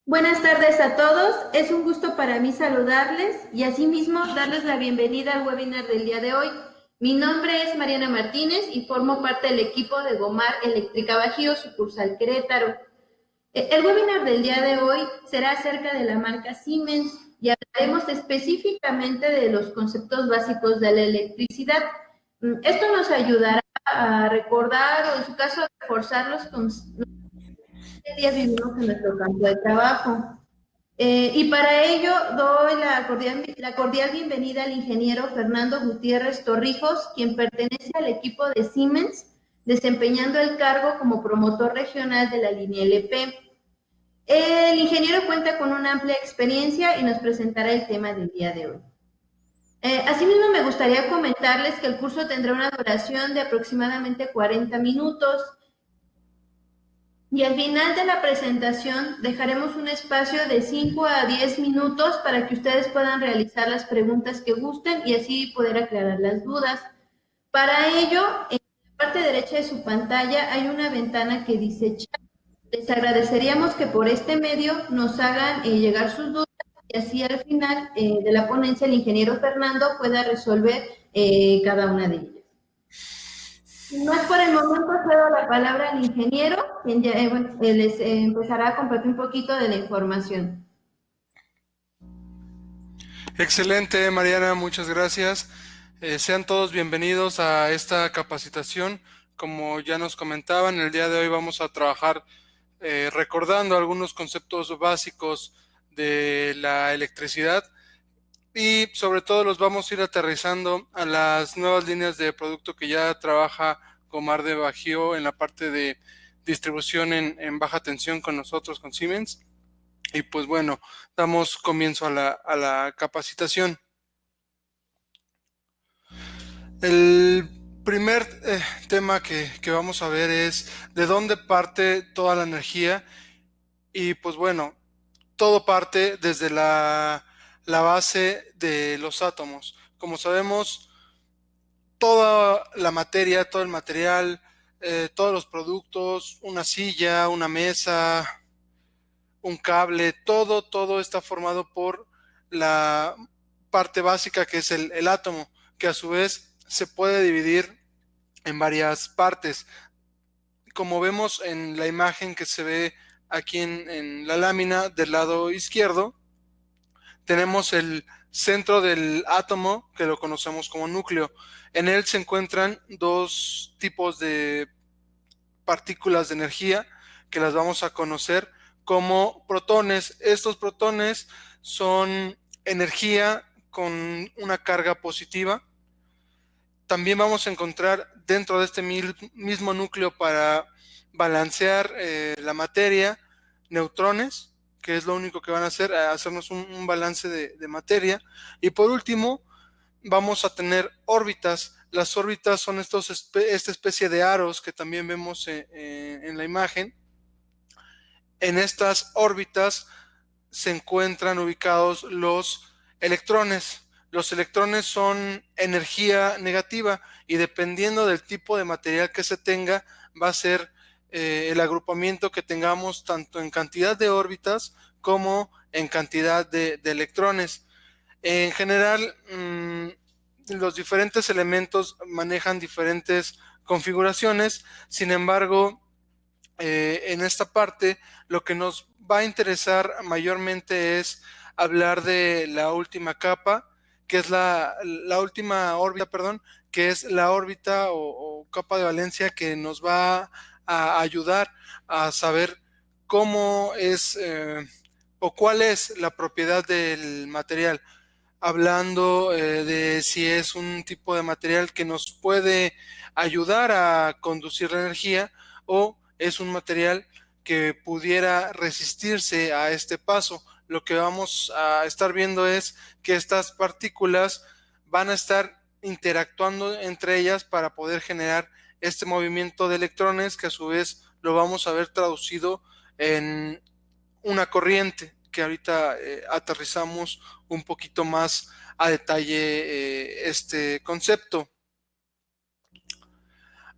Buenas tardes a todos, es un gusto para mí saludarles y asimismo darles la bienvenida al webinar del día de hoy. Mi nombre es Mariana Martínez y formo parte del equipo de Gomar Eléctrica Bajío, sucursal Querétaro. El webinar del día de hoy será acerca de la marca Siemens y hablaremos específicamente de los conceptos básicos de la electricidad. Esto nos ayudará a recordar o en su caso a reforzar los conceptos que día vivimos en nuestro campo de trabajo. Y para ello doy la cordial bienvenida al ingeniero Fernando Gutiérrez Torrijos, quien pertenece al equipo de Siemens, desempeñando el cargo como promotor regional de la línea LP. El ingeniero cuenta con una amplia experiencia y nos presentará el tema del día de hoy. Asimismo, me gustaría comentarles que el curso tendrá una duración de aproximadamente 40 minutos. Y al final de la presentación dejaremos un espacio de 5 a 10 minutos para que ustedes puedan realizar las preguntas que gusten y así poder aclarar las dudas. Para ello, en la parte derecha de su pantalla hay una ventana que dice chat. Les agradeceríamos que por este medio nos hagan llegar sus dudas y así al final de la ponencia el ingeniero Fernando pueda resolver cada una de ellas. No es por el momento, cedo la palabra al ingeniero, quien ya, bueno, les empezará a compartir un poquito de la información. Excelente, Mariana, muchas gracias. Sean todos bienvenidos a esta capacitación. Como ya nos comentaban, el día de hoy vamos a trabajar recordando algunos conceptos básicos de la electricidad y sobre todo los vamos a ir aterrizando a las nuevas líneas de producto que ya trabaja Gomar de Bajío en la parte de distribución en baja tensión con nosotros, con Siemens. Y pues bueno, damos comienzo a la capacitación. El primer tema que vamos a ver es de dónde parte toda la energía. Y pues bueno, todo parte desde la base de los átomos. Como sabemos, toda la materia, todo el material, todos los productos, una silla, una mesa, un cable, todo está formado por la parte básica que es el átomo, que a su vez se puede dividir en varias partes. Como vemos en la imagen que se ve aquí en la lámina del lado izquierdo, tenemos el centro del átomo, que lo conocemos como núcleo. En él se encuentran dos tipos de partículas de energía que las vamos a conocer como protones. Estos protones son energía con una carga positiva. También vamos a encontrar dentro de este mismo núcleo, para balancear la materia, neutrones, que es lo único que van a hacer, hacernos un balance de materia. Y por último, vamos a tener órbitas. Las órbitas son esta especie de aros que también vemos en la imagen. En estas órbitas se encuentran ubicados los electrones. Los electrones son energía negativa y dependiendo del tipo de material que se tenga, va a ser el agrupamiento que tengamos tanto en cantidad de órbitas como en cantidad de electrones. En general, los diferentes elementos manejan diferentes configuraciones. Sin embargo, en esta parte lo que nos va a interesar mayormente es hablar de la última capa, que es la última órbita, perdón, que es la órbita o capa de valencia que nos va a ayudar a saber cómo es o cuál es la propiedad del material, hablando de si es un tipo de material que nos puede ayudar a conducir la energía o es un material que pudiera resistirse a este paso. Lo que vamos a estar viendo es que estas partículas van a estar interactuando entre ellas para poder generar este movimiento de electrones, que a su vez lo vamos a ver traducido en una corriente, que ahorita aterrizamos un poquito más a detalle este concepto.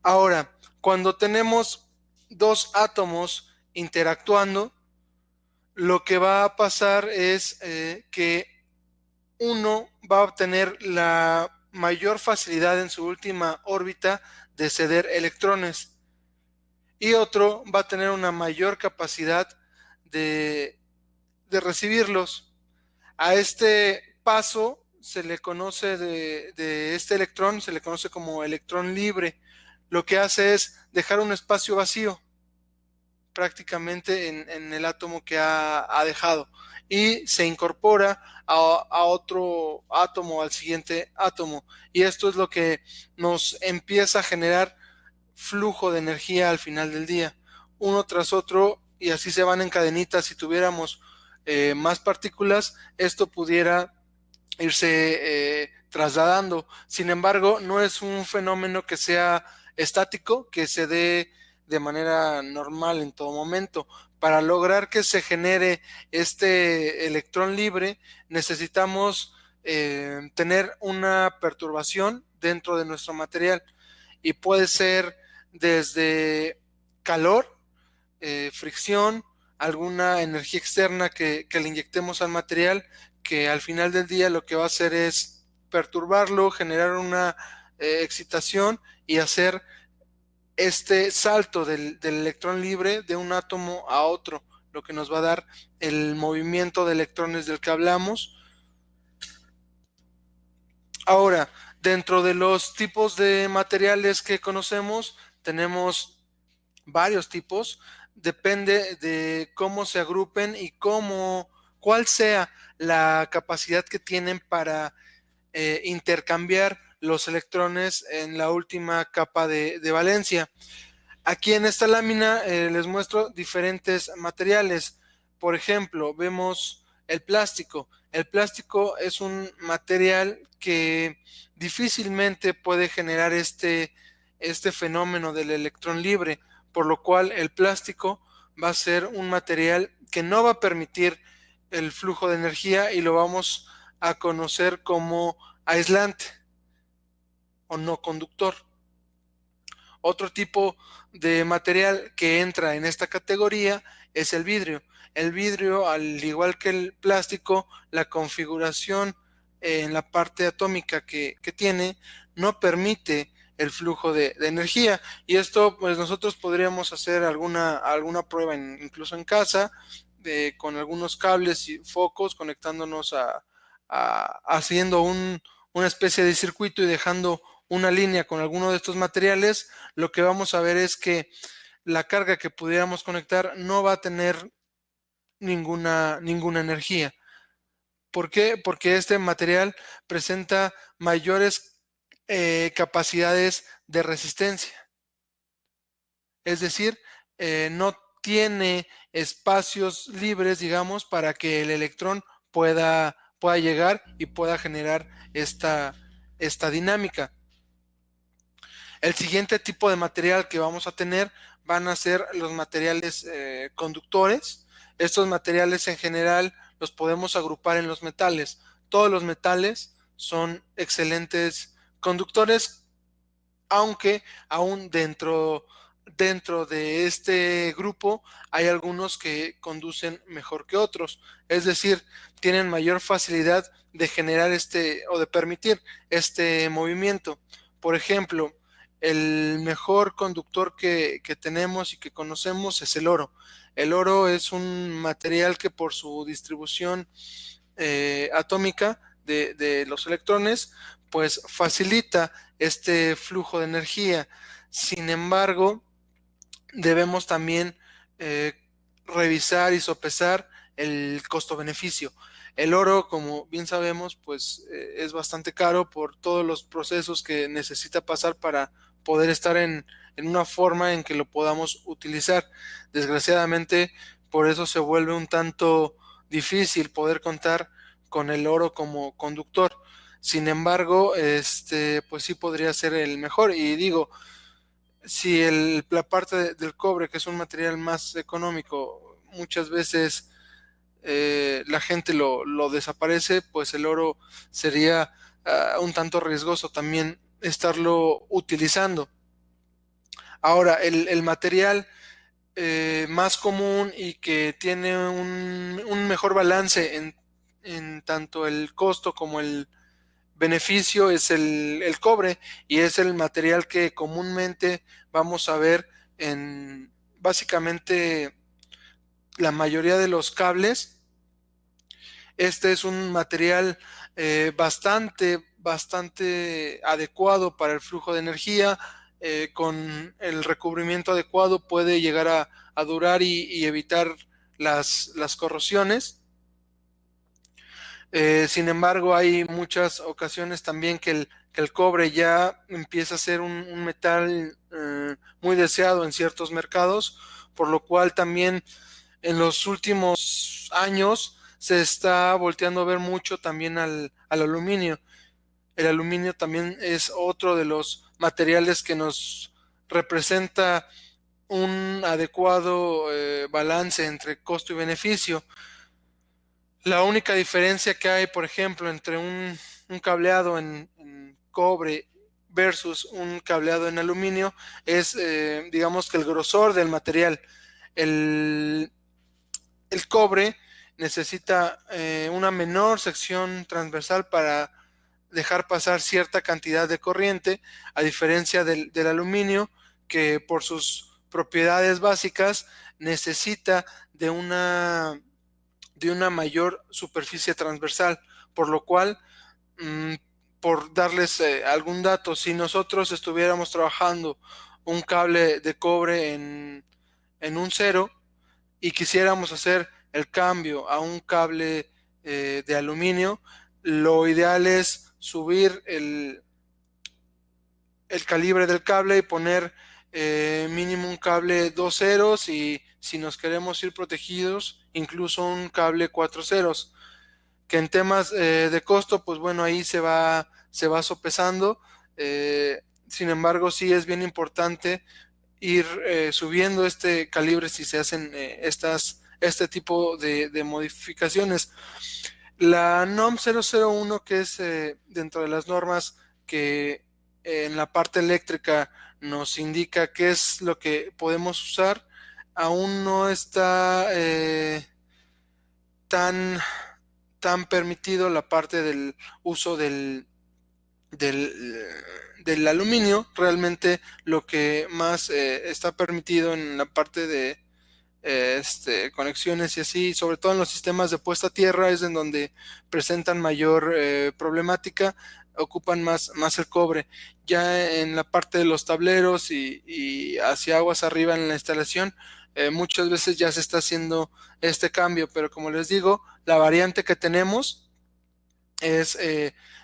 Ahora, cuando tenemos dos átomos interactuando, lo que va a pasar es que uno va a obtener la mayor facilidad en su última órbita de ceder electrones y otro va a tener una mayor capacidad de, de recibirlos. A este paso se le conoce de este electrón, se le conoce como electrón libre. Lo que hace es dejar un espacio vacío prácticamente en el átomo que ha dejado y se incorpora a otro átomo, al siguiente átomo. Y esto es lo que nos empieza a generar flujo de energía al final del día, uno tras otro, y así se van en cadenitas. Si tuviéramos más partículas, esto pudiera irse trasladando. Sin embargo, no es un fenómeno que sea estático, que se dé de manera normal en todo momento. Para lograr que se genere este electrón libre, necesitamos tener una perturbación dentro de nuestro material y puede ser desde calor, fricción, alguna energía externa que le inyectemos al material, que al final del día lo que va a hacer es perturbarlo, generar una excitación y hacer este salto del electrón libre de un átomo a otro, lo que nos va a dar el movimiento de electrones del que hablamos. Ahora, dentro de los tipos de materiales que conocemos, tenemos varios tipos, depende de cómo se agrupen y cuál sea la capacidad que tienen para intercambiar los electrones en la última capa de valencia. Aquí en esta lámina les muestro diferentes materiales. Por ejemplo, vemos el plástico. El plástico es un material que difícilmente puede generar este fenómeno del electrón libre, por lo cual el plástico va a ser un material que no va a permitir el flujo de energía y lo vamos a conocer como aislante o no conductor. Otro tipo de material que entra en esta categoría es el vidrio. El vidrio, al igual que el plástico, la configuración en la parte atómica que tiene no permite el flujo de energía. Y esto, pues nosotros podríamos hacer alguna prueba incluso en casa, con algunos cables y focos conectándonos haciendo una especie de circuito y dejando una línea con alguno de estos materiales. Lo que vamos a ver es que la carga que pudiéramos conectar no va a tener ninguna energía. ¿Por qué? Porque este material presenta mayores capacidades de resistencia. Es decir, no tiene espacios libres, digamos, para que el electrón pueda llegar y pueda generar esta dinámica. El siguiente tipo de material que vamos a tener van a ser los materiales conductores. Estos materiales en general los podemos agrupar en los metales. Todos los metales son excelentes conductores, aunque aún dentro de este grupo hay algunos que conducen mejor que otros. Es decir, tienen mayor facilidad de generar o de permitir este movimiento. Por ejemplo, el mejor conductor que tenemos y que conocemos es el oro. El oro es un material que por su distribución atómica de los electrones, pues facilita este flujo de energía. Sin embargo, debemos también eh, revisar y sopesar el costo-beneficio. El oro, como bien sabemos, pues es bastante caro por todos los procesos que necesita pasar para poder estar en una forma en que lo podamos utilizar. Desgraciadamente, por eso se vuelve un tanto difícil poder contar con el oro como conductor. Sin embargo, pues sí podría ser el mejor. Y digo, si la parte del cobre, que es un material más económico, muchas veces la gente lo desaparece, pues el oro sería un tanto riesgoso también estarlo utilizando. Ahora, el material más común y que tiene un mejor balance en tanto el costo como el beneficio es el cobre, y es el material que comúnmente vamos a ver en básicamente la mayoría de los cables. Este es un material bastante adecuado para el flujo de energía. Con el recubrimiento adecuado puede llegar a durar y evitar las corrosiones. Sin embargo, hay muchas ocasiones también que el cobre ya empieza a ser un metal muy deseado en ciertos mercados, por lo cual también en los últimos años se está volteando a ver mucho también al aluminio. El aluminio también es otro de los materiales que nos representa un adecuado balance entre costo y beneficio. La única diferencia que hay, por ejemplo, entre un cableado en cobre versus un cableado en aluminio es, digamos que el grosor del material. El, el cobre necesita una menor sección transversal para dejar pasar cierta cantidad de corriente, a diferencia del aluminio, que por sus propiedades básicas necesita de una mayor superficie transversal, por lo cual, mm, por darles algún dato, si nosotros estuviéramos trabajando un cable de cobre en un cero y quisiéramos hacer el cambio a un cable de aluminio, lo ideal es subir el calibre del cable y poner mínimo un cable 2 ceros, y si nos queremos ir protegidos, incluso un cable 4 ceros, que en temas de costo, pues bueno, ahí se va sopesando. Sin embargo, sí es bien importante ir subiendo este calibre si se hacen este tipo de modificaciones. La NOM 001, que es dentro de las normas que en la parte eléctrica nos indica qué es lo que podemos usar, aún no está tan, tan permitido la parte del uso del, del aluminio. Realmente lo que más está permitido en la parte de conexiones y así, sobre todo en los sistemas de puesta a tierra, es en donde presentan mayor problemática, ocupan más el cobre. Ya en la parte de los tableros y hacia aguas arriba en la instalación, muchas veces ya se está haciendo este cambio, pero como les digo, la variante que tenemos es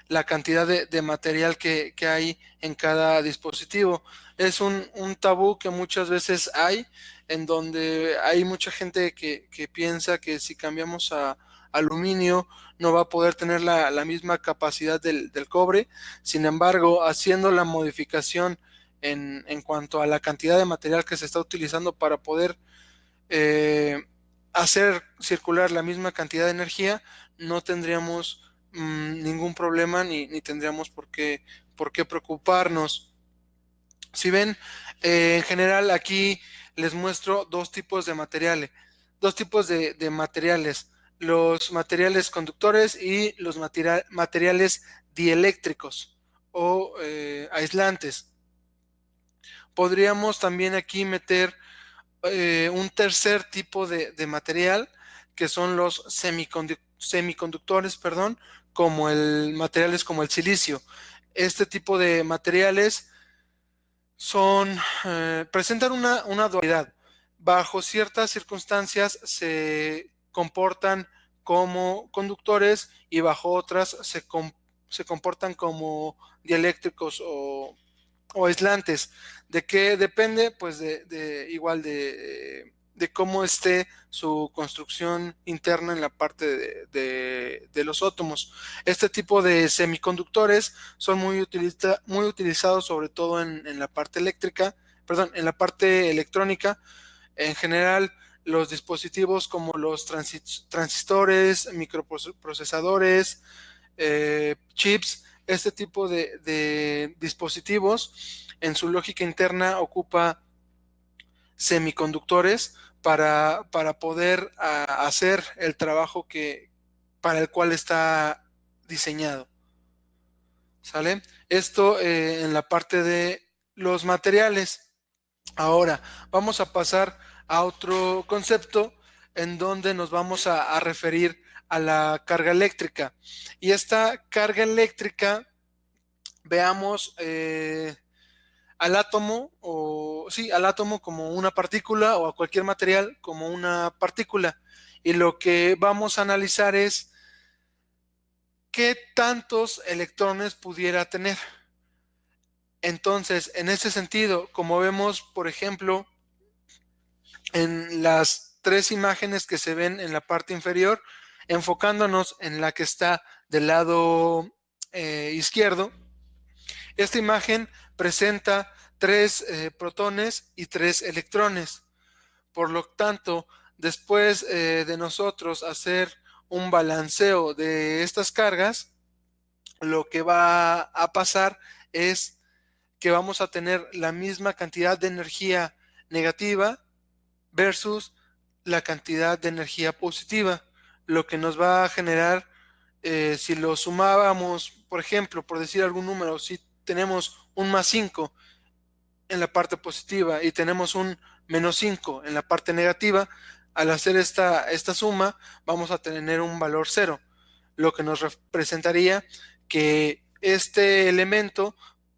la cantidad de material que hay en cada dispositivo. Es un tabú que muchas veces hay, en donde hay mucha gente que piensa que si cambiamos a aluminio no va a poder tener la misma capacidad del cobre. Sin embargo, haciendo la modificación en cuanto a la cantidad de material que se está utilizando para poder eh, hacer circular la misma cantidad de energía, no tendríamos ningún problema, ni tendríamos por qué preocuparnos. Si ven, en general aquí les muestro dos tipos de materiales, los materiales conductores y los materiales dieléctricos o aislantes. Podríamos también aquí meter un tercer tipo de material, que son los semiconductores, perdón, materiales como el silicio. Este tipo de materiales presentan una dualidad. Bajo ciertas circunstancias se comportan como conductores, y bajo otras se comportan como dieléctricos o aislantes. ¿De qué depende? Pues igual de cómo esté su construcción interna en la parte de los átomos. Este tipo de semiconductores son muy utilizados sobre todo en la parte eléctrica, perdón, en la parte electrónica. En general, los dispositivos como los transistores, microprocesadores, chips, este tipo de dispositivos, en su lógica interna ocupa semiconductores para poder hacer el trabajo para el cual está diseñado. ¿Sale? Esto en la parte de los materiales. Ahora vamos a pasar a otro concepto en donde nos vamos a referir a la carga eléctrica. Y esta carga eléctrica, veamos al átomo, al átomo como una partícula, o a cualquier material como una partícula. Y lo que vamos a analizar es qué tantos electrones pudiera tener. Entonces, en ese sentido, como vemos, por ejemplo, en las tres imágenes que se ven en la parte inferior, enfocándonos en la que está del lado izquierdo, esta imagen presenta 3 protones y 3 electrones. Por lo tanto, después de nosotros hacer un balanceo de estas cargas, lo que va a pasar es que vamos a tener la misma cantidad de energía negativa versus la cantidad de energía positiva, lo que nos va a generar, si lo sumábamos, por ejemplo, por decir algún número, si tenemos un +5 en la parte positiva y tenemos un -5 en la parte negativa, al hacer esta suma vamos a tener un valor 0, lo que nos representaría que este elemento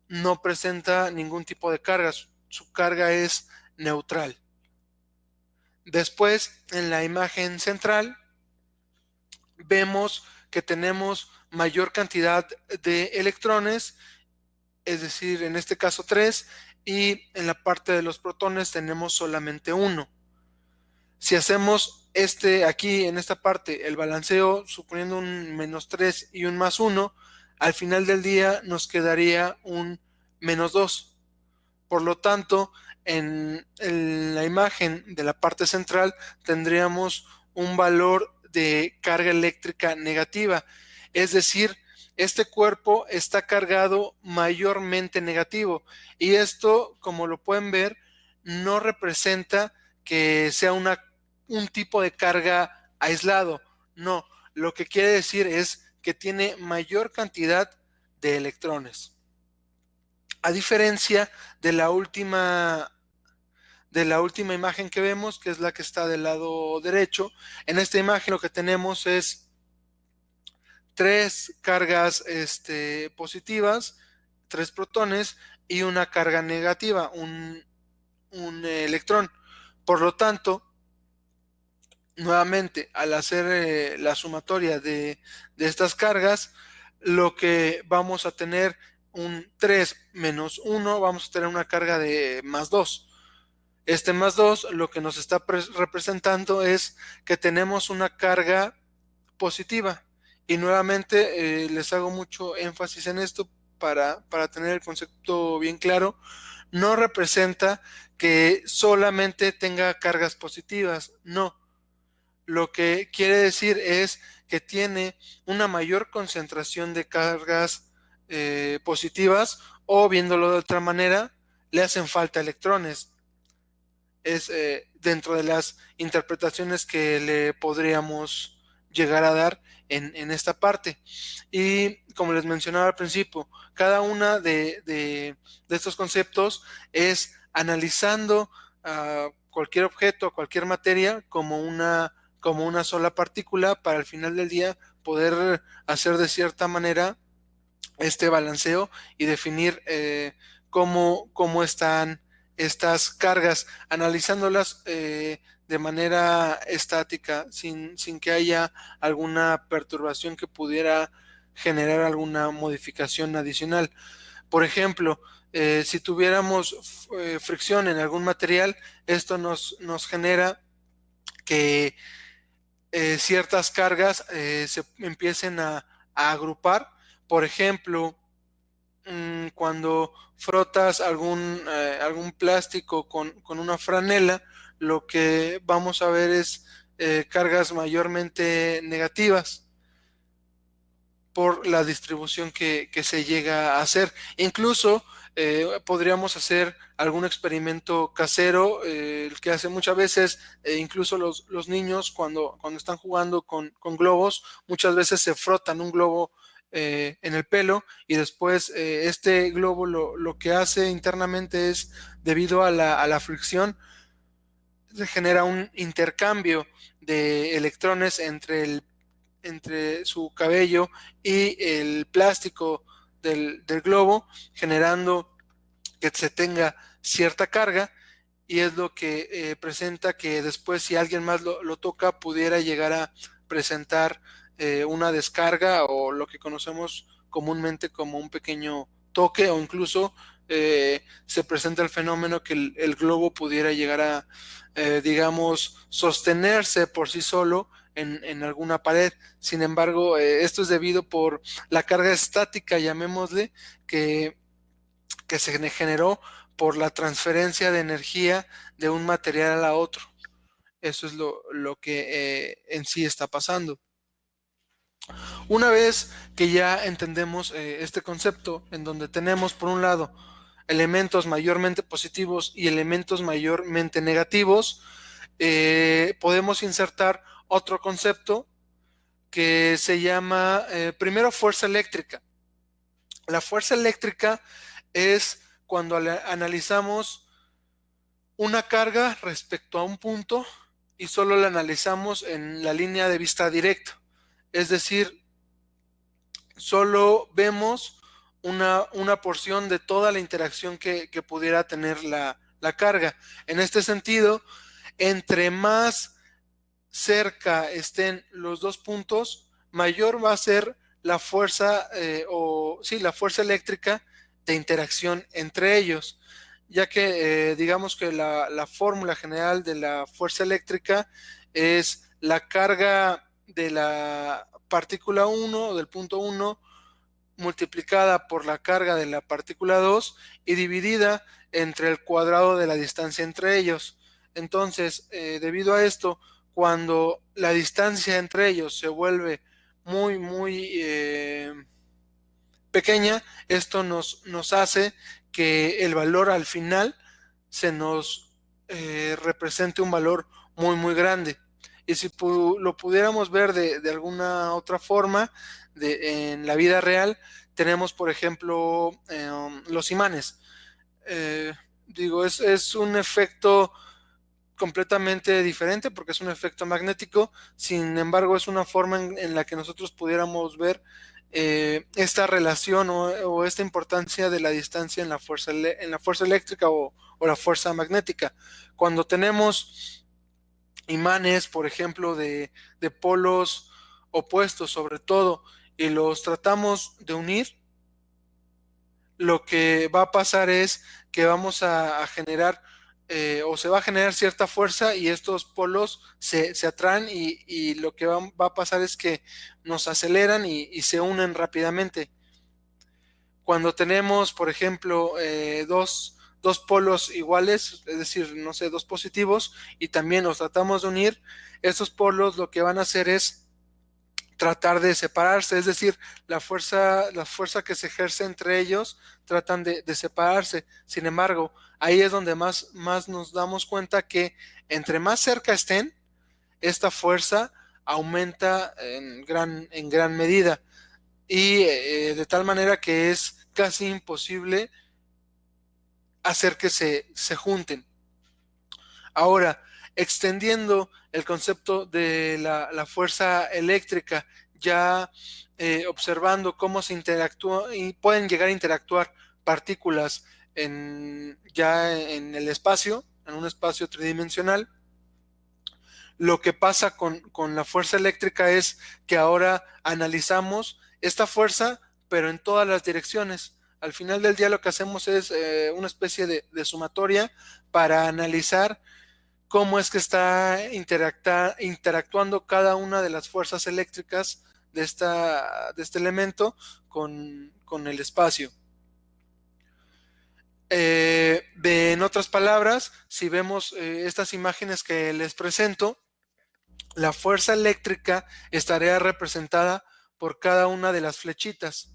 no presenta ningún tipo de carga, su carga es neutral. Después, en la imagen central, vemos que tenemos mayor cantidad de electrones, es decir, en este caso 3, y en la parte de los protones tenemos solamente 1. Si hacemos aquí en esta parte el balanceo suponiendo un -3 y un +1, al final del día nos quedaría un -2. Por lo tanto, en la imagen de la parte central tendríamos un valor de carga eléctrica negativa, es decir, este cuerpo está cargado mayormente negativo, y esto, como lo pueden ver, no representa que sea un tipo de carga aislado, no, lo que quiere decir es que tiene mayor cantidad de electrones. A diferencia de la última imagen que vemos, que es la que está del lado derecho, en esta imagen lo que tenemos es 3 cargas positivas, 3 protones y una carga negativa, un electrón. Por lo tanto, nuevamente, al hacer la sumatoria de estas cargas, lo que vamos a tener un 3 menos 1, vamos a tener una carga de +2. Este +2 lo que nos está representando es que tenemos una carga positiva. Y nuevamente les hago mucho énfasis en esto para tener el concepto bien claro. No representa que solamente tenga cargas positivas, no. Lo que quiere decir es que tiene una mayor concentración de cargas positivas, o viéndolo de otra manera, le hacen falta electrones. Es dentro de las interpretaciones que le podríamos llegar a dar en esta parte. Y como les mencionaba al principio, cada una de estos conceptos es analizando a cualquier objeto, a cualquier materia como una sola partícula, para al final del día poder hacer de cierta manera este balanceo y definir cómo están estas cargas, analizándolas de manera estática, sin que haya alguna perturbación que pudiera generar alguna modificación adicional. Por ejemplo, si tuviéramos fricción en algún material, esto nos genera que ciertas cargas se empiecen a agrupar. Por ejemplo, cuando frotas algún plástico con una franela, lo que vamos a ver es cargas mayormente negativas por la distribución que se llega a hacer. Incluso Podríamos hacer algún experimento casero, el que hacen muchas veces, incluso los niños cuando están jugando con globos, muchas veces se frotan un globo en el pelo y después este globo lo que hace internamente es, debido a la fricción, se genera un intercambio de electrones entre su cabello y el plástico del globo, generando que se tenga cierta carga, y es lo que presenta que después, si alguien más lo toca, pudiera llegar a presentar una descarga, o lo que conocemos comúnmente como un pequeño toque, o incluso se presenta el fenómeno que el globo pudiera llegar a, digamos, sostenerse por sí solo en alguna pared. Sin embargo, esto es debido por la carga estática, llamémosle, que se generó por la transferencia de energía de un material a otro. Eso es lo que en sí está pasando. Una vez que ya entendemos este concepto, en donde tenemos por un lado elementos mayormente positivos y elementos mayormente negativos, podemos insertar otro concepto que se llama, primero, fuerza eléctrica. La fuerza eléctrica es cuando analizamos una carga respecto a un punto y solo la analizamos en la línea de vista directa. Es decir, solo vemos una porción de toda la interacción que pudiera tener la carga. En este sentido, entre más cerca estén los dos puntos, mayor va a ser la fuerza, la fuerza eléctrica de interacción entre ellos, ya que digamos que la fórmula general de la fuerza eléctrica es la carga de la partícula 1 o del punto 1 multiplicada por la carga de la partícula 2 y dividida entre el cuadrado de la distancia entre ellos. Entonces, debido a esto, cuando la distancia entre ellos se vuelve muy pequeña, esto nos hace que el valor al final se nos represente un valor muy grande. Y si lo pudiéramos ver de alguna otra forma, en la vida real, tenemos, por ejemplo, los imanes. Eh, es un efecto completamente diferente porque es un efecto magnético. Sin embargo, es una forma en la que nosotros pudiéramos ver esta relación o esta importancia de la distancia en la fuerza eléctrica o la fuerza magnética. Cuando tenemos imanes, por ejemplo, de polos opuestos sobre todo, y los tratamos de unir, lo que va a pasar es que vamos a generar o se va a generar cierta fuerza, y estos polos se atraen, y lo que va a pasar es que nos aceleran y se unen rápidamente. Cuando tenemos, por ejemplo, dos polos iguales, es decir, no sé, dos positivos, y también los tratamos de unir, estos polos lo que van a hacer es tratar de separarse, es decir, la fuerza que se ejerce entre ellos tratan de separarse. Sin embargo, ahí es donde más nos damos cuenta que entre más cerca estén, esta fuerza aumenta en gran medida, y de tal manera que es casi imposible hacer que se junten. Ahora, extendiendo el concepto de la fuerza eléctrica, ya observando cómo se interactúa y pueden llegar a interactuar partículas ya en el espacio, en un espacio tridimensional. Lo que pasa con la fuerza eléctrica es que ahora analizamos esta fuerza, pero en todas las direcciones. Al final del día lo que hacemos es una especie de sumatoria para analizar cómo es que está interactuando cada una de las fuerzas eléctricas de este elemento con el espacio. En otras palabras, si vemos estas imágenes que les presento, la fuerza eléctrica estaría representada por cada una de las flechitas,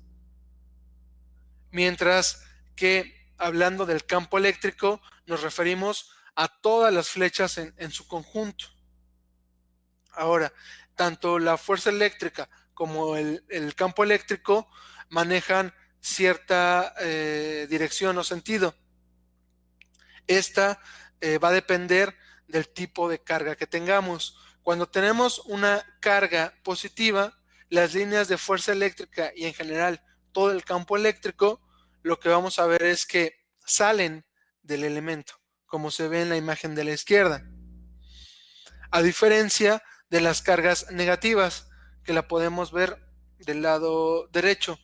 mientras que hablando del campo eléctrico, nos referimos a todas las flechas en su conjunto. Ahora, tanto la fuerza eléctrica como el campo eléctrico manejan cierta dirección o sentido. Esta va a depender del tipo de carga que tengamos. Cuando tenemos una carga positiva, las líneas de fuerza eléctrica y en general todo el campo eléctrico, lo que vamos a ver es que salen del elemento, como se ve en la imagen de la izquierda. A diferencia de las cargas negativas, que la podemos ver del lado derecho.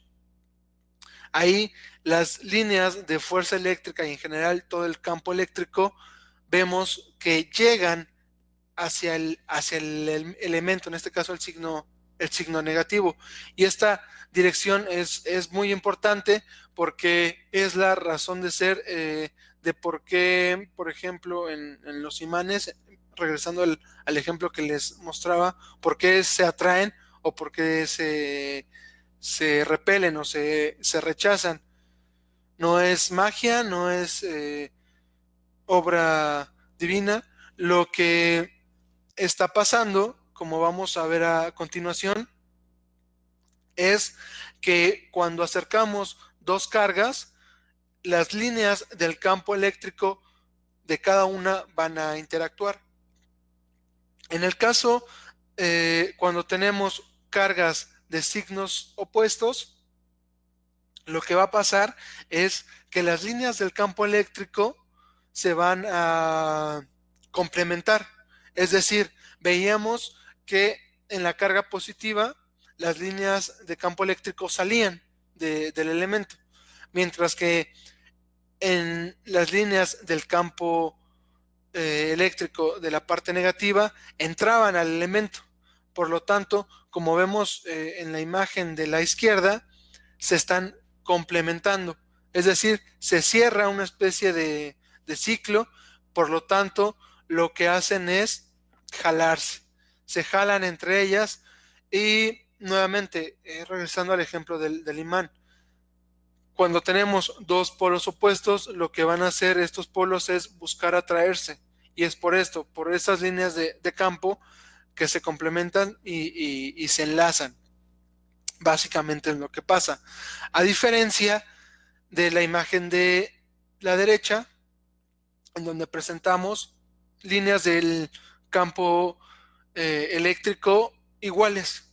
Ahí las líneas de fuerza eléctrica y en general todo el campo eléctrico vemos que llegan hacia el elemento, en este caso el signo negativo. Y esta dirección es muy importante porque es la razón de ser de por qué, por ejemplo, en los imanes, regresando al ejemplo que les mostraba, por qué se atraen o por qué se repelen o se rechazan. No es magia, no es obra divina. Lo que está pasando, como vamos a ver a continuación, es que cuando acercamos dos cargas, las líneas del campo eléctrico de cada una van a interactuar. En el caso, cuando tenemos cargas de signos opuestos, lo que va a pasar es que las líneas del campo eléctrico se van a complementar. Es decir, veíamos que en la carga positiva las líneas de campo eléctrico salían del elemento, mientras que en las líneas del campo eléctrico de la parte negativa entraban al elemento. Por lo tanto, como vemos en la imagen de la izquierda, se están complementando. Es decir, se cierra una especie de ciclo, por lo tanto, lo que hacen es jalarse. Se jalan entre ellas y nuevamente, regresando al ejemplo del imán, cuando tenemos dos polos opuestos, lo que van a hacer estos polos es buscar atraerse. Y es por esto, por esas líneas de campo que se complementan y se enlazan. Básicamente es lo que pasa. A diferencia de la imagen de la derecha, en donde presentamos líneas del campo eléctrico iguales.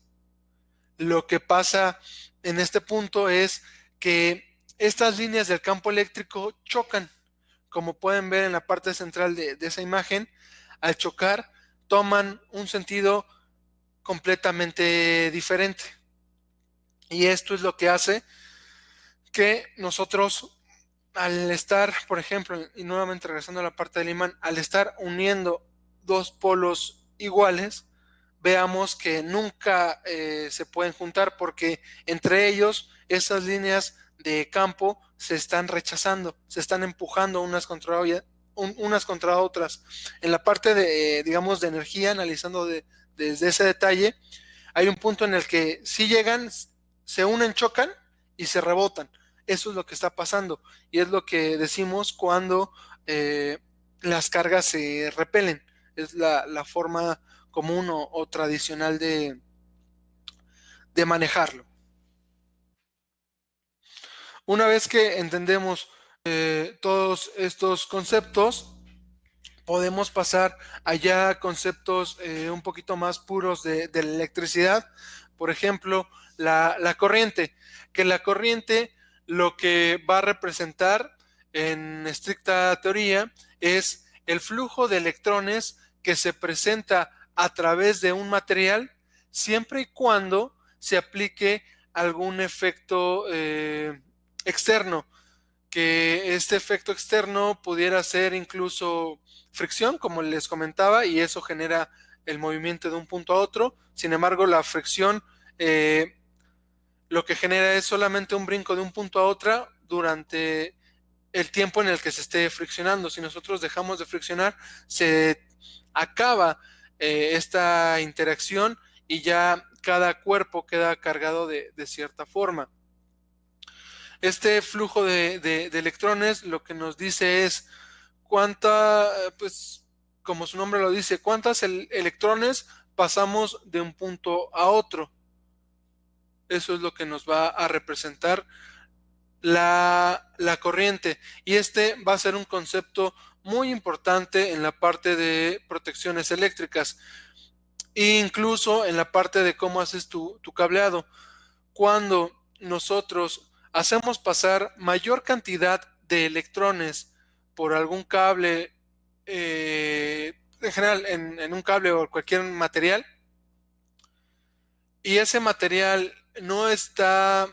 Lo que pasa en este punto es que estas líneas del campo eléctrico chocan. Como pueden ver en la parte central de esa imagen, al chocar toman un sentido completamente diferente. Y esto es lo que hace que nosotros, al estar, por ejemplo, y nuevamente regresando a la parte del imán, al estar uniendo dos polos iguales, veamos que nunca se pueden juntar porque entre ellos esas líneas de campo se están rechazando, se están empujando unas contra otras. En la parte de, digamos, de energía, analizando desde ese detalle, hay un punto en el que si llegan, se unen, chocan y se rebotan. Eso es lo que está pasando y es lo que decimos cuando las cargas se repelen. Es la forma común o tradicional de manejarlo. Una vez que entendemos todos estos conceptos, podemos pasar allá a conceptos un poquito más puros de la electricidad. Por ejemplo, la corriente, que la corriente lo que va a representar en estricta teoría es el flujo de electrones que se presenta a través de un material siempre y cuando se aplique algún efecto externo, que este efecto externo pudiera ser incluso fricción, como les comentaba, y eso genera el movimiento de un punto a otro. Sin embargo, la fricción lo que genera es solamente un brinco de un punto a otro durante el tiempo en el que se esté friccionando. Si nosotros dejamos de friccionar, se acaba esta interacción y ya cada cuerpo queda cargado de cierta forma. Este flujo de electrones lo que nos dice es pues como su nombre lo dice, cuántas electrones pasamos de un punto a otro. Eso es lo que nos va a representar la corriente. Y este va a ser un concepto muy importante en la parte de protecciones eléctricas e incluso en la parte de cómo haces tu cableado. Cuando nosotros hacemos pasar mayor cantidad de electrones por algún cable, en general en un cable o cualquier material, y ese material no está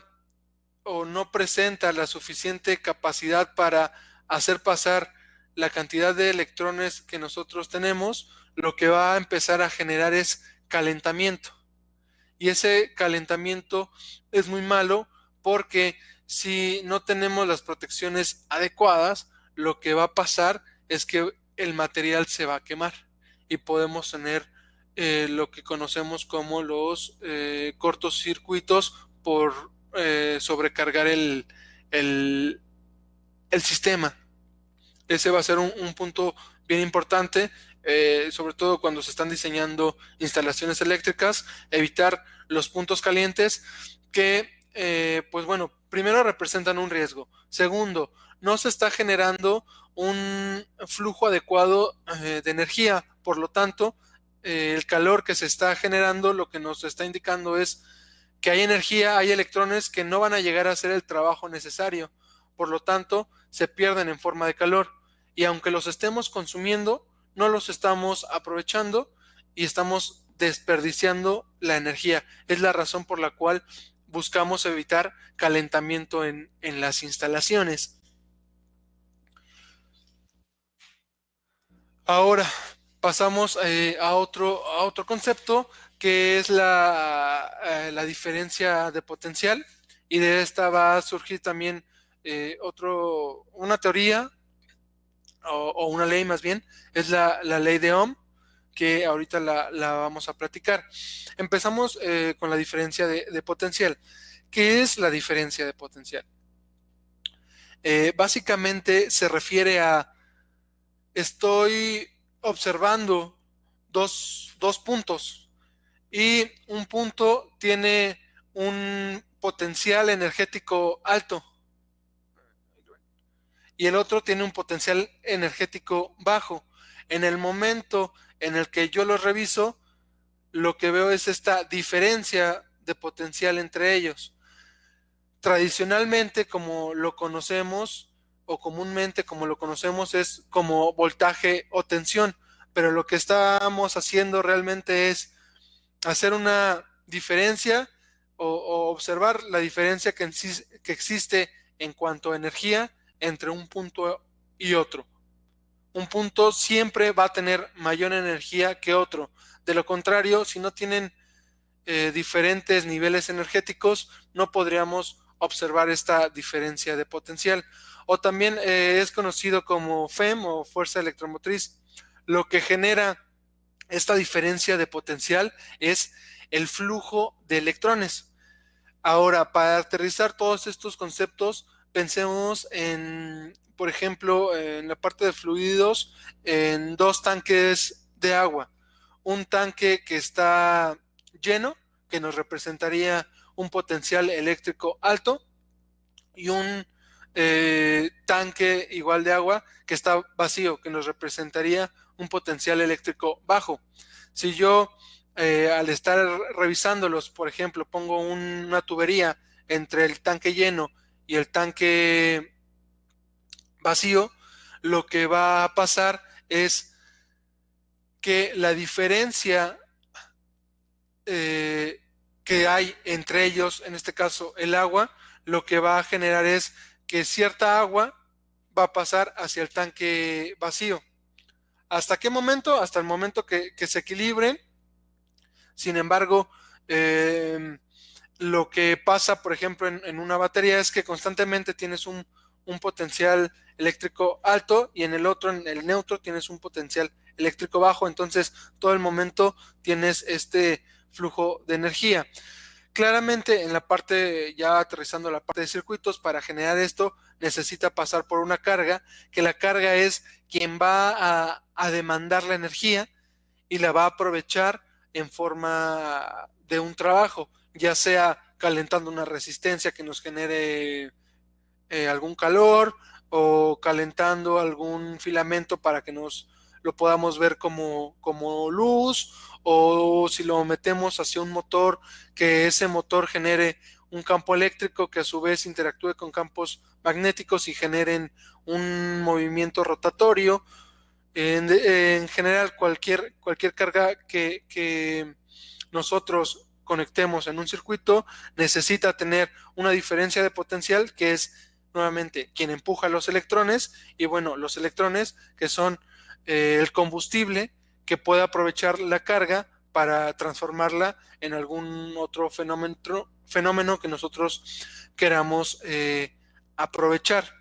o no presenta la suficiente capacidad para hacer pasar la cantidad de electrones que nosotros tenemos, lo que va a empezar a generar es calentamiento. Y ese calentamiento es muy malo porque si no tenemos las protecciones adecuadas, lo que va a pasar es que el material se va a quemar y podemos tener lo que conocemos como los cortocircuitos por sobrecargar el, el sistema. Ese va a ser un punto bien importante, sobre todo cuando se están diseñando instalaciones eléctricas, evitar los puntos calientes que, pues bueno, primero representan un riesgo. Segundo, no se está generando un flujo adecuado de energía, por lo tanto, el calor que se está generando lo que nos está indicando es que hay energía, hay electrones que no van a llegar a hacer el trabajo necesario, por lo tanto, se pierden en forma de calor y aunque los estemos consumiendo, no los estamos aprovechando y estamos desperdiciando la energía. Es la razón por la cual buscamos evitar calentamiento en las instalaciones. Ahora pasamos a otro concepto que es la diferencia de potencial y de esta va a surgir también una teoría o una ley más bien, es la ley de Ohm, que ahorita la vamos a platicar. Empezamos con la diferencia de potencial. ¿Qué es la diferencia de potencial? Básicamente se refiere a estoy observando dos puntos y un punto tiene un potencial energético alto y el otro tiene un potencial energético bajo. En el momento en el que yo los reviso, lo que veo es esta diferencia de potencial entre ellos. Tradicionalmente, como lo conocemos, o comúnmente como lo conocemos, es como voltaje o tensión, pero lo que estamos haciendo realmente es hacer una diferencia o observar la diferencia que existe en cuanto a energía entre un punto y otro. Un punto siempre va a tener mayor energía que otro. De lo contrario, si no tienen diferentes niveles energéticos, no podríamos observar esta diferencia de potencial. O también es conocido como FEM o fuerza electromotriz. Lo que genera esta diferencia de potencial es el flujo de electrones. Ahora, para aterrizar todos estos conceptos, pensemos en, por ejemplo, en la parte de fluidos, en dos tanques de agua. Un tanque que está lleno, que nos representaría un potencial eléctrico alto, y un tanque igual de agua que está vacío, que nos representaría un potencial eléctrico bajo. Si yo al estar revisándolos, por ejemplo, pongo una tubería entre el tanque lleno y el tanque vacío, lo que va a pasar es que la diferencia que hay entre ellos, en este caso el agua, lo que va a generar es que cierta agua va a pasar hacia el tanque vacío. ¿Hasta qué momento? Hasta el momento que se equilibren. Sin embargo, lo que pasa, por ejemplo, en una batería es que constantemente tienes un potencial eléctrico alto y en el otro, en el neutro, tienes un potencial eléctrico bajo. Entonces, todo el momento tienes este flujo de energía. Claramente en la parte, ya aterrizando la parte de circuitos, para generar esto necesita pasar por una carga, que la carga es quien va a demandar la energía y la va a aprovechar en forma de un trabajo, ya sea calentando una resistencia que nos genere algún calor o calentando algún filamento para que nos lo podamos ver como luz, o si lo metemos hacia un motor, que ese motor genere un campo eléctrico que a su vez interactúe con campos magnéticos y generen un movimiento rotatorio. En general, cualquier carga que nosotros conectemos en un circuito necesita tener una diferencia de potencial, que es nuevamente quien empuja los electrones, y bueno, los electrones que son el combustible que puede aprovechar la carga para transformarla en algún otro fenómeno que nosotros queramos aprovechar.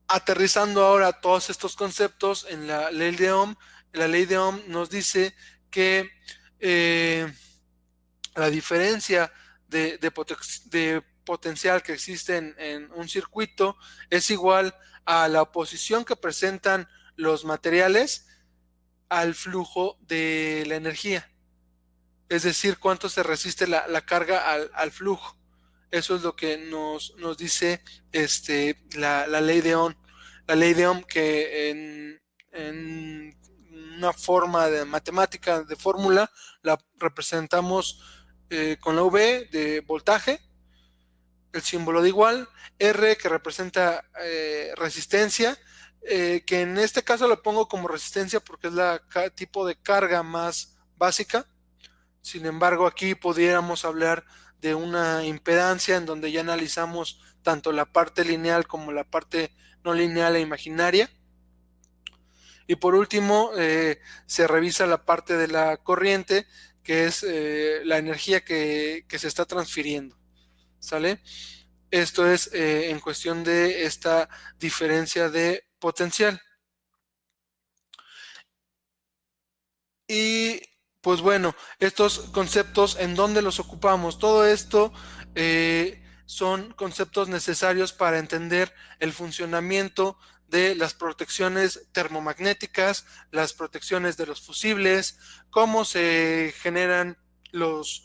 Aterrizando ahora todos estos conceptos en la ley de Ohm nos dice que la diferencia de potencial que existe en un circuito es igual a la oposición que presentan los materiales al flujo de la energía. Es decir, cuánto se resiste la carga al flujo. Eso es lo que nos dice la ley de Ohm. La ley de Ohm, que en una forma de matemática, de fórmula, la representamos con la V de voltaje, el símbolo de igual, R que representa resistencia, que en este caso lo pongo como resistencia porque es la tipo de carga más básica. Sin embargo, aquí pudiéramos hablar de una impedancia en donde ya analizamos tanto la parte lineal como la parte no lineal e imaginaria. Y por último, se revisa la parte de la corriente, que es la energía que se está transfiriendo. ¿Sale? Esto es en cuestión de esta diferencia de potencial. Y pues bueno, estos conceptos, ¿en dónde los ocupamos? Todo esto son conceptos necesarios para entender el funcionamiento de las protecciones termomagnéticas, las protecciones de los fusibles, cómo se generan los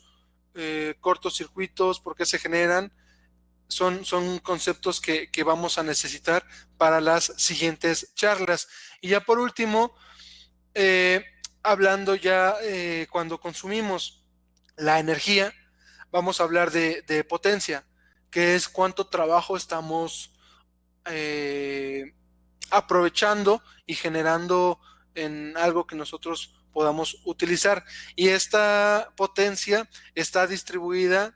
cortocircuitos, por qué se generan. Son conceptos que vamos a necesitar para las siguientes charlas. Y ya por último, eh, hablando ya cuando consumimos la energía, vamos a hablar de potencia, que es cuánto trabajo estamos aprovechando y generando en algo que nosotros podamos utilizar. Y esta potencia está distribuida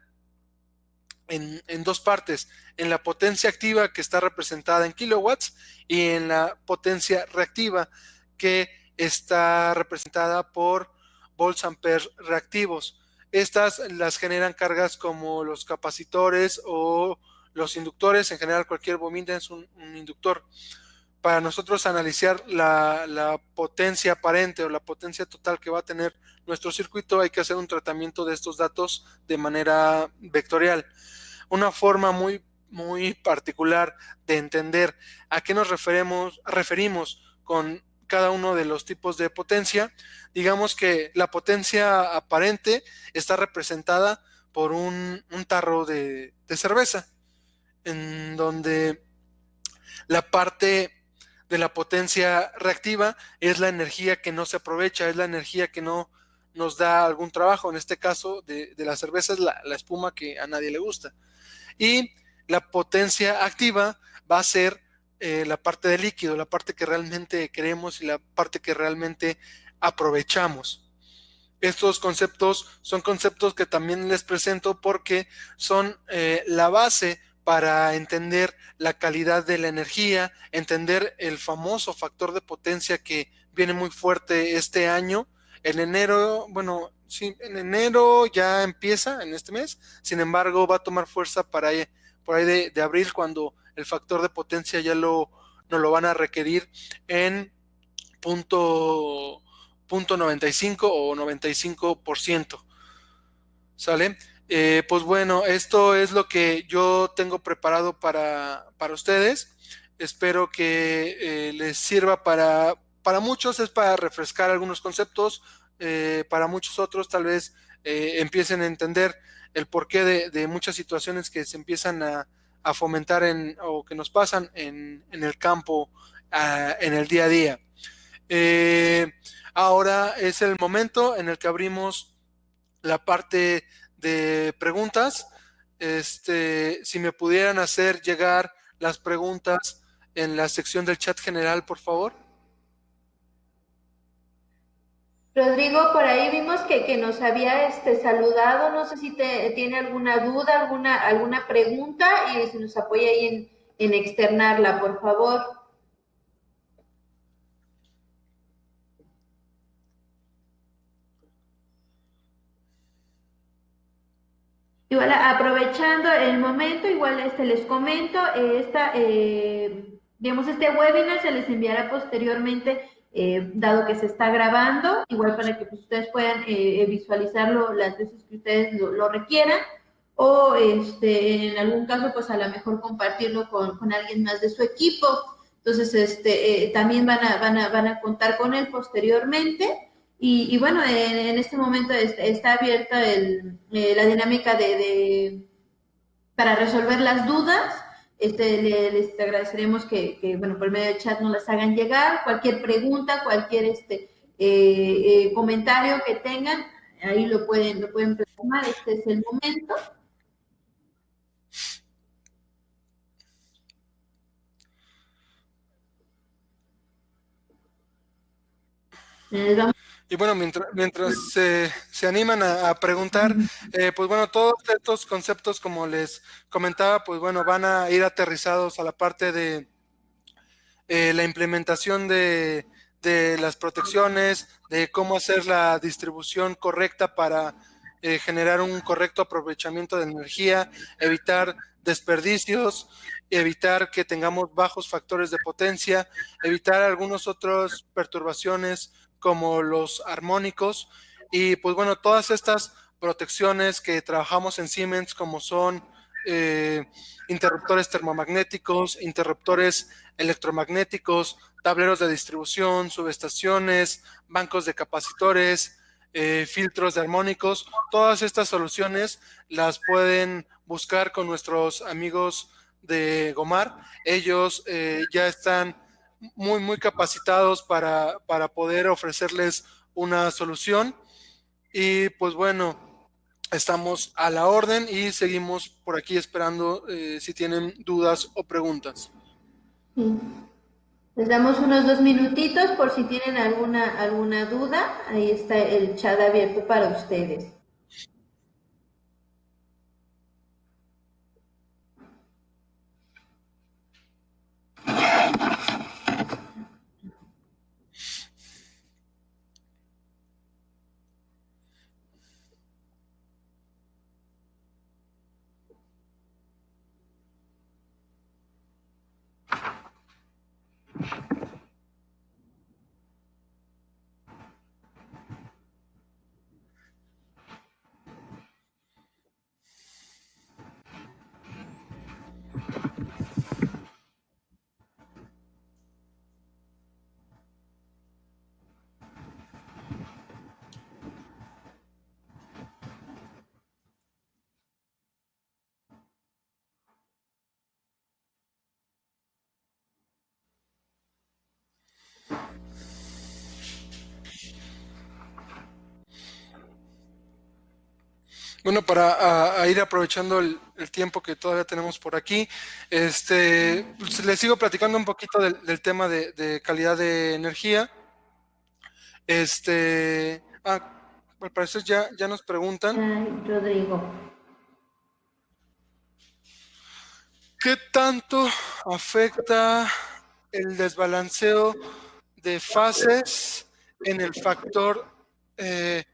en dos partes, en la potencia activa, que está representada en kilowatts, y en la potencia reactiva, que está representada por volts amperes reactivos. Estas las generan cargas como los capacitores o los inductores. En general, cualquier bobina es un inductor. Para nosotros analizar la potencia aparente o la potencia total que va a tener nuestro circuito, hay que hacer un tratamiento de estos datos de manera vectorial. Una forma muy particular de entender a qué nos referimos con cada uno de los tipos de potencia. Digamos que la potencia aparente está representada por un tarro de cerveza, en donde la parte de la potencia reactiva es la energía que no se aprovecha, es la energía que no nos da algún trabajo. En este caso de la cerveza es la espuma, que a nadie le gusta. Y la potencia activa va a ser la parte de líquido, la parte que realmente queremos y la parte que realmente aprovechamos. Estos conceptos son conceptos que también les presento porque son la base para entender la calidad de la energía, entender el famoso factor de potencia que viene muy fuerte este año. En enero, bueno, sí, en enero ya empieza, en este mes. Sin embargo, va a tomar fuerza por ahí de abril, cuando el factor de potencia ya nos lo van a requerir en punto 95 o 95%. ¿Sale? Pues bueno, esto es lo que yo tengo preparado para ustedes. Espero que les sirva para muchos, es para refrescar algunos conceptos, para muchos otros tal vez empiecen a entender el porqué de muchas situaciones que se empiezan a fomentar o que nos pasan en el campo, en el día a día. Eh, Ahora es el momento en el que abrimos la parte de preguntas. Si me pudieran hacer llegar las preguntas en la sección del chat general, por favor. Rodrigo, por ahí vimos que nos había saludado, no sé si tiene alguna duda, alguna pregunta y si nos apoya ahí en externarla, por favor. Igual aprovechando el momento, igual les comento, digamos, este webinar se les enviará posteriormente, dado que se está grabando, igual para que pues, ustedes puedan visualizarlo las veces que ustedes lo requieran, o en algún caso, pues a lo mejor compartirlo con alguien más de su equipo. Entonces, también van a contar con él posteriormente. Y bueno, en este momento está abierta la dinámica para resolver las dudas. Les agradeceremos bueno, por medio del chat nos las hagan llegar. Cualquier pregunta, cualquier comentario que tengan, ahí lo pueden plasmar. Este es el momento. Vamos. Y bueno, mientras se animan a preguntar, pues bueno, todos estos conceptos, como les comentaba, pues bueno, van a ir aterrizados a la parte de la implementación de las protecciones, de cómo hacer la distribución correcta para generar un correcto aprovechamiento de energía, evitar desperdicios, evitar que tengamos bajos factores de potencia, evitar algunas otras perturbaciones como los armónicos y pues bueno, todas estas protecciones que trabajamos en Siemens como son interruptores termomagnéticos, interruptores electromagnéticos, tableros de distribución, subestaciones, bancos de capacitores, filtros de armónicos. Todas estas soluciones las pueden buscar con nuestros amigos de Gomar. Ellos ya están muy capacitados para poder ofrecerles una solución. Y pues bueno, estamos a la orden y seguimos por aquí esperando si tienen dudas o preguntas. Sí. Les damos unos 2 minutitos por si tienen alguna duda. Ahí está el chat abierto para ustedes. Bueno, para ir aprovechando el tiempo que todavía tenemos por aquí, pues, les sigo platicando un poquito del tema de calidad de energía. Al parecer ya nos preguntan, Ay, Rodrigo. ¿qué tanto afecta el desbalanceo de fases en el factor de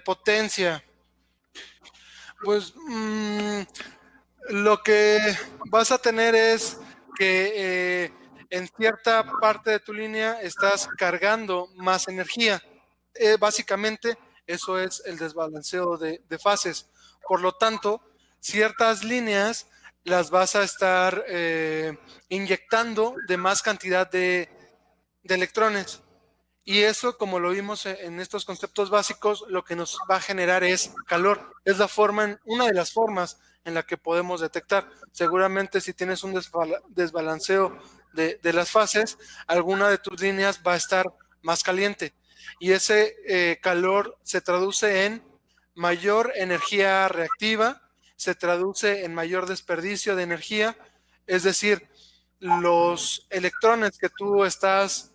potencia? Pues lo que vas a tener es que en cierta parte de tu línea estás cargando más energía. Básicamente eso es el desbalanceo de fases. Por lo tanto, ciertas líneas las vas a estar inyectando de más cantidad de electrones. Y eso, como lo vimos en estos conceptos básicos, lo que nos va a generar es calor. Es una de las formas en la que podemos detectar. Seguramente si tienes un desbalanceo de las fases, alguna de tus líneas va a estar más caliente. Y ese calor se traduce en mayor energía reactiva, se traduce en mayor desperdicio de energía. Es decir, los electrones que tú estás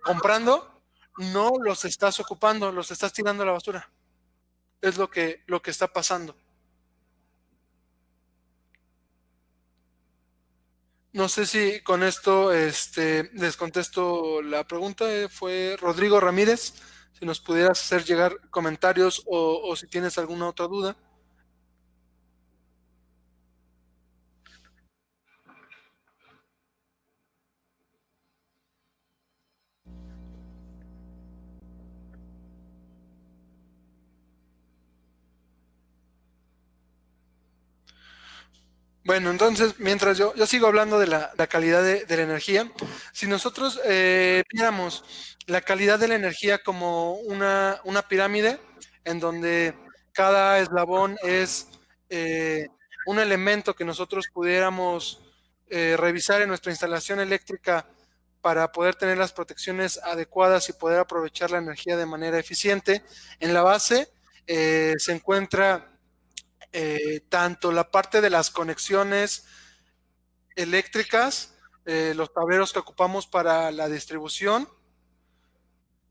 comprando, no los estás ocupando, los estás tirando a la basura. Es lo que está pasando. No sé si con esto les contesto la pregunta. Fue Rodrigo Ramírez. Si nos pudieras hacer llegar comentarios o si tienes alguna otra duda. Bueno, entonces, mientras yo sigo hablando de la calidad de la energía, si nosotros viéramos la calidad de la energía como una pirámide en donde cada eslabón es un elemento que nosotros pudiéramos revisar en nuestra instalación eléctrica para poder tener las protecciones adecuadas y poder aprovechar la energía de manera eficiente, en la base se encuentra tanto la parte de las conexiones eléctricas, los tableros que ocupamos para la distribución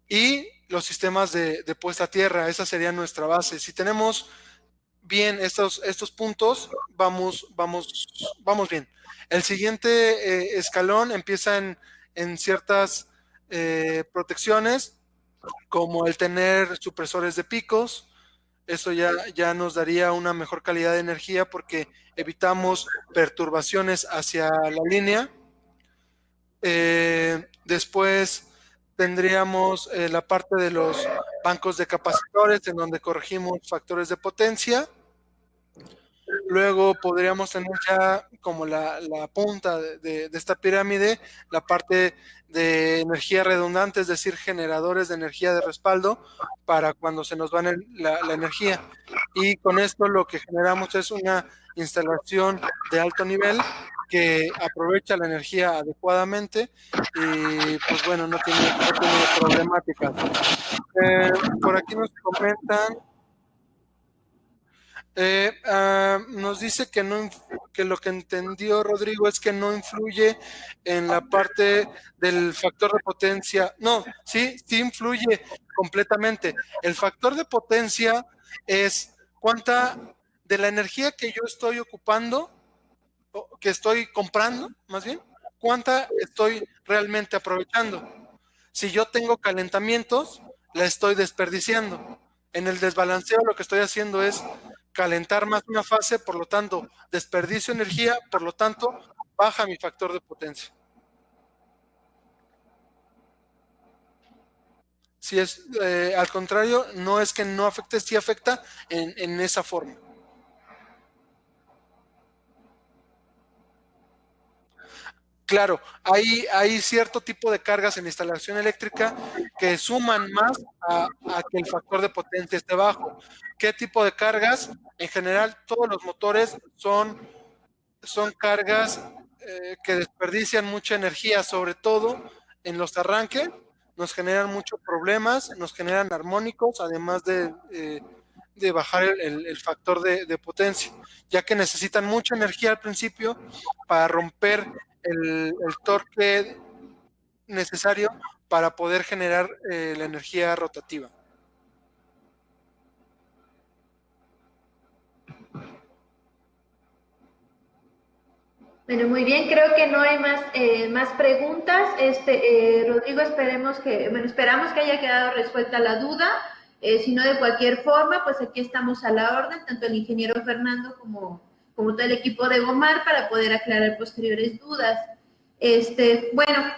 y los sistemas de puesta a tierra. Esa sería nuestra base. Si tenemos bien estos puntos, vamos bien. El siguiente escalón empieza en ciertas protecciones, como el tener supresores de picos. Eso ya nos daría una mejor calidad de energía porque evitamos perturbaciones hacia la línea. Después tendríamos la parte de los bancos de capacitores en donde corregimos factores de potencia. Luego podríamos tener ya como la punta de esta pirámide, la parte de energía redundante, es decir, generadores de energía de respaldo para cuando se nos va la energía. Y con esto lo que generamos es una instalación de alto nivel que aprovecha la energía adecuadamente y pues bueno, no tiene problemáticas. Por aquí nos comentan nos dice que que lo que entendió Rodrigo es que no influye en la parte del factor de potencia. No, sí influye completamente. El factor de potencia es cuánta de la energía que yo estoy ocupando, o que estoy comprando, más bien, cuánta estoy realmente aprovechando. Si yo tengo calentamientos, la estoy desperdiciando. En el desbalanceo lo que estoy haciendo es calentar más una fase, por lo tanto, desperdicio energía, por lo tanto, baja mi factor de potencia. Si es al contrario, no es que no afecte, sí afecta en esa forma. Claro, hay cierto tipo de cargas en instalación eléctrica que suman más a que el factor de potencia esté bajo. ¿Qué tipo de cargas? En general, todos los motores son cargas que desperdician mucha energía, sobre todo en los arranques, nos generan muchos problemas, nos generan armónicos, además de bajar el factor de potencia, ya que necesitan mucha energía al principio para romper el torque necesario para poder generar la energía rotativa. Bueno, muy bien, creo que no hay más preguntas. Rodrigo, esperamos que haya quedado resuelta la duda. Si no, de cualquier forma, pues aquí estamos a la orden, tanto el ingeniero Fernando como todo el equipo de Gomar, para poder aclarar posteriores dudas. Bueno,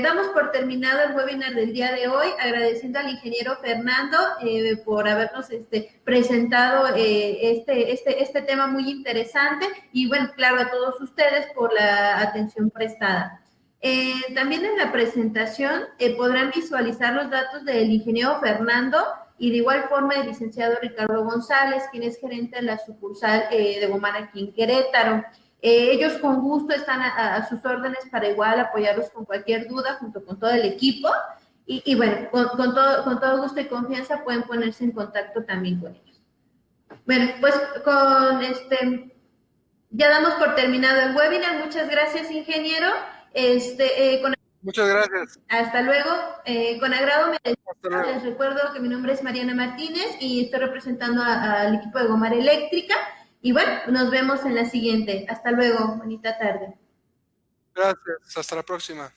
damos por terminado el webinar del día de hoy, agradeciendo al ingeniero Fernando por habernos presentado este tema muy interesante y, bueno, claro, a todos ustedes por la atención prestada. También en la presentación podrán visualizar los datos del ingeniero Fernando y de igual forma el licenciado Ricardo González, quien es gerente de la sucursal de Gomar aquí en Querétaro. Ellos con gusto están a sus órdenes para igual apoyarlos con cualquier duda junto con todo el equipo y bueno, con todo gusto y confianza pueden ponerse en contacto también con ellos. Bueno, pues ya damos por terminado el webinar. Muchas gracias, ingeniero. Muchas gracias. Hasta luego. Con agrado me Hasta les recuerdo que mi nombre es Mariana Martínez y estoy representando al equipo de Gomar Eléctrica. Y bueno, nos vemos en la siguiente. Hasta luego. Bonita tarde. Gracias. Hasta la próxima.